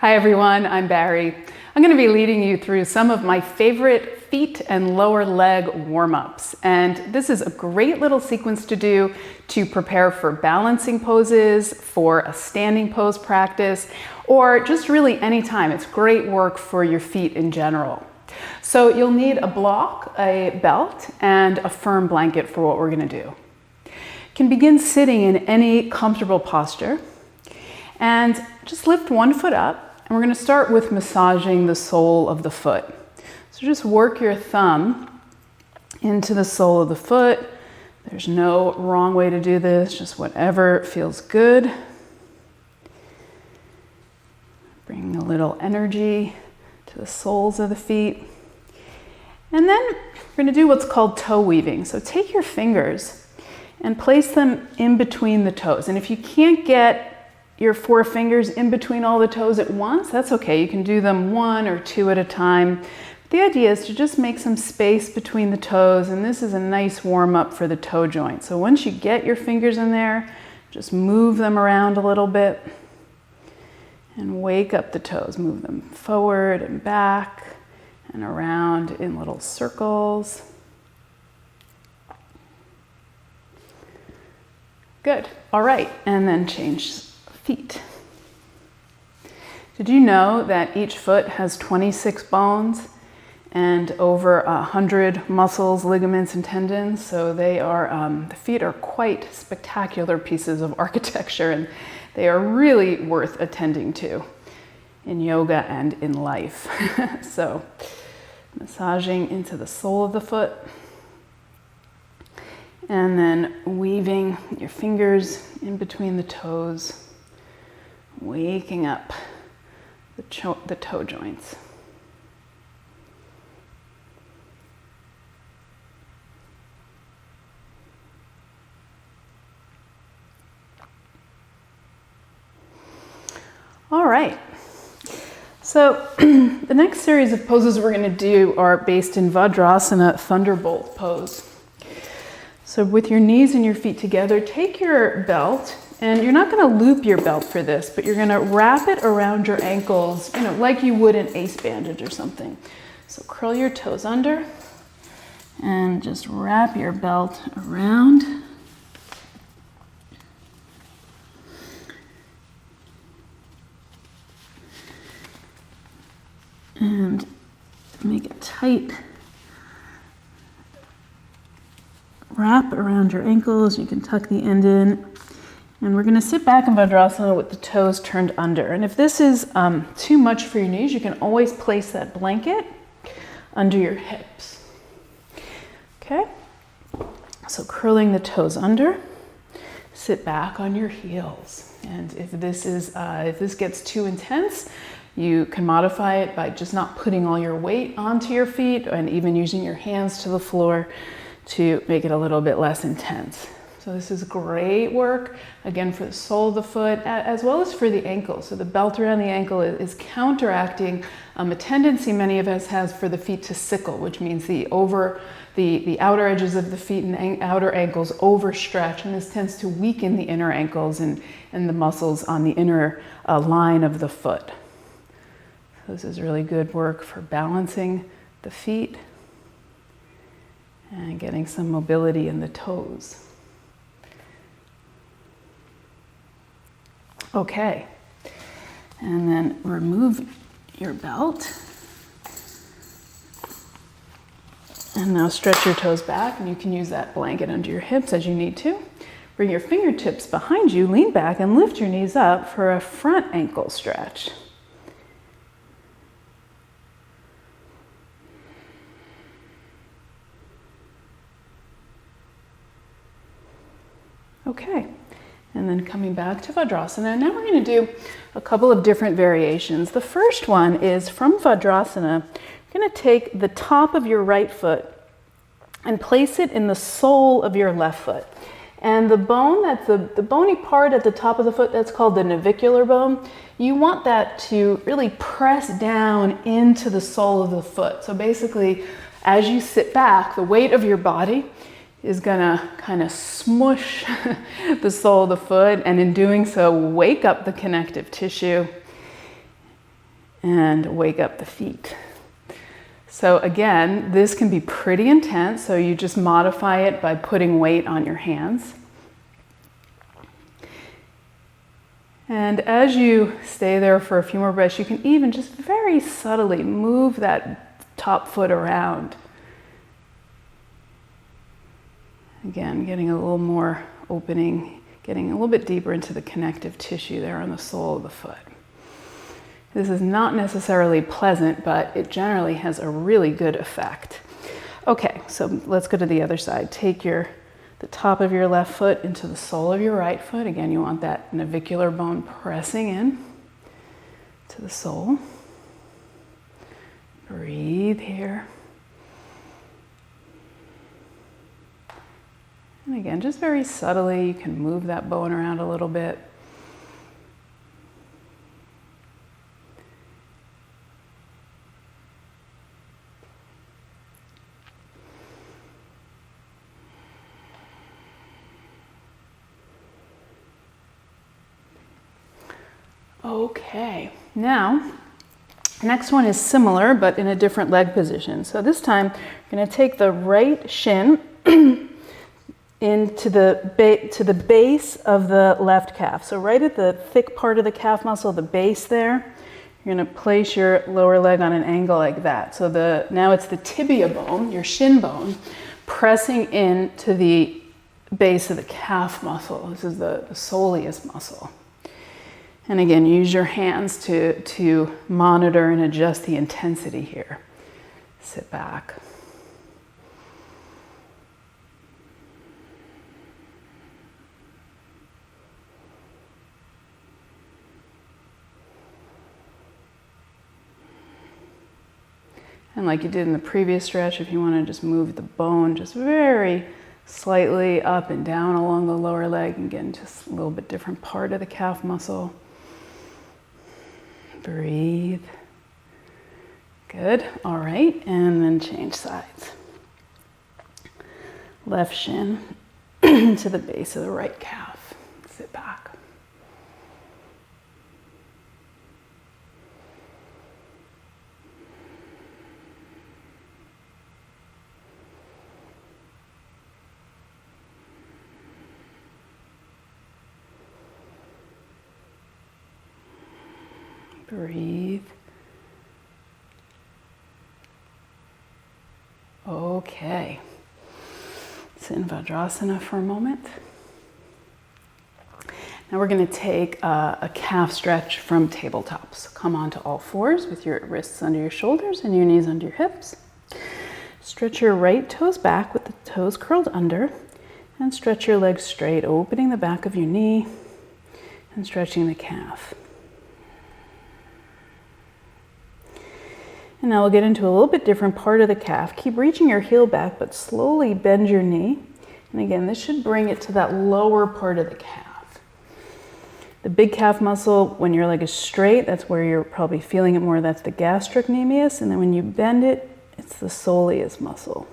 Hi everyone, I'm Barrie. I'm going to be leading you through some of my favorite feet and lower leg warm-ups. And this is a great little sequence to do to prepare for balancing poses, for a standing pose practice, or just really any time. It's great work for your feet in general. So you'll need a block, a belt, and a firm blanket for what we're going to do. You can begin sitting in any comfortable posture and just lift one foot up. And we're going to start with massaging the sole of the foot. So just work your thumb into the sole of the foot. There's no wrong way to do this, just whatever feels good. Bring a little energy to the soles of the feet. And then we're going to do what's called toe weaving. So take your fingers and place them in between the toes. And if you can't get your 4 fingers in between all the toes at once, that's okay. You can do them 1 or 2 at a time. The idea is to just make some space between the toes, and this is a nice warm up for the toe joint. So once you get your fingers in there, just move them around a little bit and wake up the toes. Move them forward and back and around in little circles. Good. All right, and then change feet. Did you know that each foot has 26 bones and over 100 muscles, ligaments, and tendons? So they are, the feet are quite spectacular pieces of architecture, and they are really worth attending to in yoga and in life. So massaging into the sole of the foot and then weaving your fingers in between the toes, waking up the toe joints. All right. So the next series of poses we're going to do are based in Vadrasana, Thunderbolt Pose. So with your knees and your feet together, take your belt. And you're not going to loop your belt for this, but you're going to wrap it around your ankles, like you would an ace bandage or something. So curl your toes under and just wrap your belt around. And make a tight wrap around your ankles. You can tuck the end in. And we're going to sit back in Vadrasana with the toes turned under. And if this is too much for your knees, you can always place that blanket under your hips. Okay? So curling the toes under, sit back on your heels. And if this gets too intense, you can modify it by just not putting all your weight onto your feet and even using your hands to the floor to make it a little bit less intense. So this is great work, again, for the sole of the foot, as well as for the ankle. So the belt around the ankle is counteracting a tendency many of us has for the feet to sickle, which means the outer edges of the feet and outer ankles overstretch, and this tends to weaken the inner ankles and the muscles on the inner line of the foot. So this is really good work for balancing the feet and getting some mobility in the toes. Okay, and then remove your belt. And now stretch your toes back, and you can use that blanket under your hips as you need to. Bring your fingertips behind you, lean back, and lift your knees up for a front ankle stretch. Okay. And then coming back to Vadrasana. Now we're going to do a couple of different variations. The first one is from Vadrasana. You're going to take the top of your right foot and place it in the sole of your left foot. And the bone, that's the bony part at the top of the foot, that's called the navicular bone. You want that to really press down into the sole of the foot. So basically, as you sit back, the weight of your body is gonna kind of smush the sole of the foot, and in doing so, wake up the connective tissue and wake up the feet. So again, this can be pretty intense, so you just modify it by putting weight on your hands. And as you stay there for a few more breaths, you can even just very subtly move that top foot around. Again, getting a little more opening, getting a little bit deeper into the connective tissue there on the sole of the foot. This is not necessarily pleasant, but it generally has a really good effect. Okay, so let's go to the other side. Take the top of your left foot into the sole of your right foot. Again, you want that navicular bone pressing in to the sole. Breathe here. And again, just very subtly, you can move that bone around a little bit. Okay, now, next one is similar, but in a different leg position. So this time, you're going to take the right shin into the base of the left calf. So right at the thick part of the calf muscle, the base there, you're going to place your lower leg on an angle like that. So now it's the tibia bone, your shin bone, pressing into the base of the calf muscle. This is the soleus muscle. And again, use your hands to monitor and adjust the intensity here. Sit back. And like you did in the previous stretch, if you want to just move the bone just very slightly up and down along the lower leg, and again, just a little bit different part of the calf muscle. Breathe. Good. All right. And then change sides. Left shin to the base of the right calf. Sit back. Breathe. Okay. Sit in Vadrasana for a moment. Now we're going to take a calf stretch from tabletop. So come onto all fours with your wrists under your shoulders and your knees under your hips. Stretch your right toes back with the toes curled under, and stretch your legs straight, opening the back of your knee and stretching the calf. And now we'll get into a little bit different part of the calf. Keep reaching your heel back, but slowly bend your knee. And again, this should bring it to that lower part of the calf. The big calf muscle, when your leg is straight, that's where you're probably feeling it more. That's the gastrocnemius. And then when you bend it, it's the soleus muscle.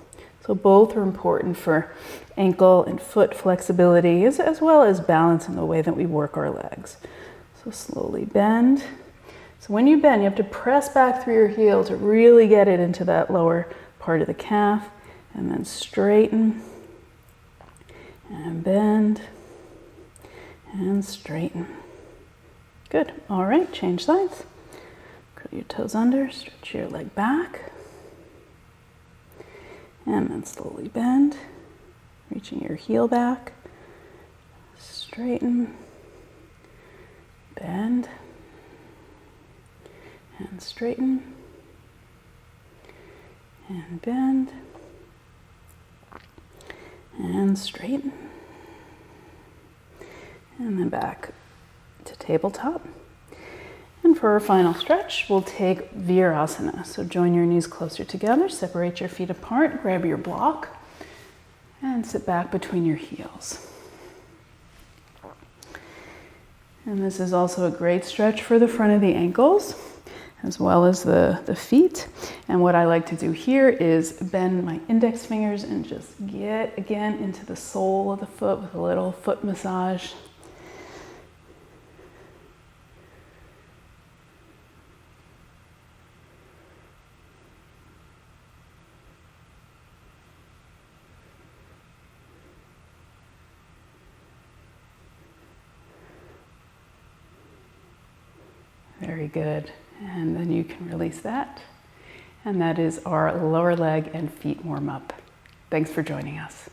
So both are important for ankle and foot flexibility, as well as balance in the way that we work our legs. So slowly bend. So when you bend, you have to press back through your heel to really get it into that lower part of the calf, and then straighten and bend and straighten. Good. All right, change sides. Curl your toes under, stretch your leg back, and then slowly bend, reaching your heel back, straighten, bend, and straighten, and bend, and straighten, and then back to tabletop. And for our final stretch, we'll take Virasana. So join your knees closer together, separate your feet apart, grab your block, and sit back between your heels. And this is also a great stretch for the front of the ankles, as well as the feet. And what I like to do here is bend my index fingers and just get again into the sole of the foot with a little foot massage. Very good. And then you can release that. And that is our lower leg and feet warm up. Thanks for joining us.